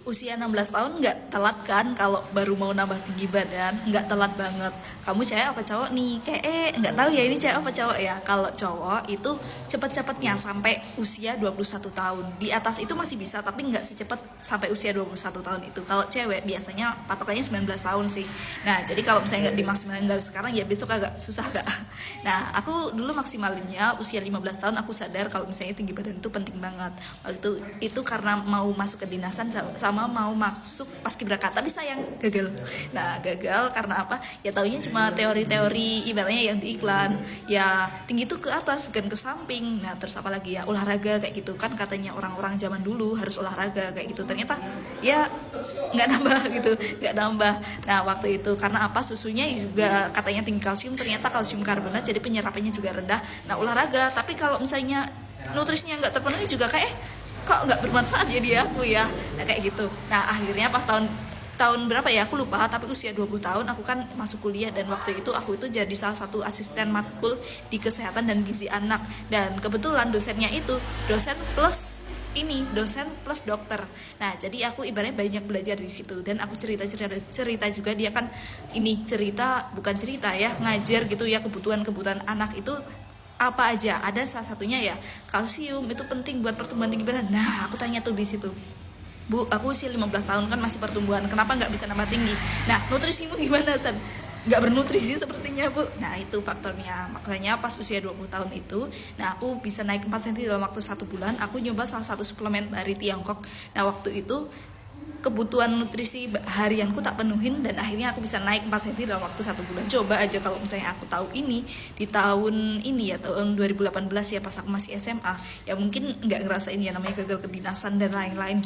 Usia 16 tahun nggak telat kan kalau baru mau nambah tinggi badan, nggak telat banget. Kamu cewek apa cowok nih? Kayak nggak tahu ya ini cewek apa cowok ya. Kalau cowok itu cepet-cepetnya sampai usia 21 tahun. Di atas itu masih bisa tapi nggak secepat sampai usia 21 tahun itu. Kalau cewek biasanya patokannya 19 tahun sih. Nah, jadi kalau misalnya nggak dimaksimalin dari sekarang ya besok agak susah gak? Nah, aku dulu maksimalinnya usia 15 tahun aku sadar kalau misalnya tinggi badan itu penting banget. Waktu itu karena mau masuk ke dinasan sama mau masuk paskibraka tapi sayang gagal. Nah gagal karena apa ya, taunya cuma teori-teori ibaratnya yang di iklan ya, tinggi itu ke atas bukan ke samping. Nah terus apa lagi ya, olahraga kayak gitu kan katanya orang-orang zaman dulu harus olahraga kayak gitu, ternyata ya nggak nambah gitu, nggak nambah. Nah waktu itu karena apa, susunya juga katanya tinggi kalsium, ternyata kalsium karbonat jadi penyerapannya juga rendah. Nah olahraga tapi kalau misalnya nutrisinya nggak terpenuhi juga kayak kok nggak bermanfaat jadi aku ya. Nah kayak gitu. Nah akhirnya pas tahun berapa ya aku lupa, tapi usia 20 tahun aku kan masuk kuliah, dan waktu itu aku itu jadi salah satu asisten matkul di kesehatan dan gizi anak, dan kebetulan dosennya itu dosen plus dokter. Nah jadi aku ibaratnya banyak belajar di situ, dan aku cerita juga, dia kan ini cerita bukan cerita ya, ngajar gitu ya, kebutuhan anak itu apa aja, ada salah satunya ya kalsium itu penting buat pertumbuhan tinggi badan. Nah aku tanya tuh di situ, Bu, aku usia 15 tahun kan masih pertumbuhan, kenapa nggak bisa nambah tinggi? Nah nutrisimu gimana San? Nggak bernutrisi sepertinya Bu. Nah itu faktornya, makanya pas usia 20 tahun itu, nah aku bisa naik 4 cm dalam waktu 1 bulan. Aku nyoba salah satu suplemen dari Tiongkok. Nah waktu itu kebutuhan nutrisi harianku tak penuhin, dan akhirnya aku bisa naik 4 cm dalam waktu 1 bulan. Coba aja kalau misalnya aku tahu ini di tahun ini ya, tahun 2018 ya, pas aku masih SMA ya, mungkin nggak ngerasain ya namanya gagal kedinasan dan lain-lain.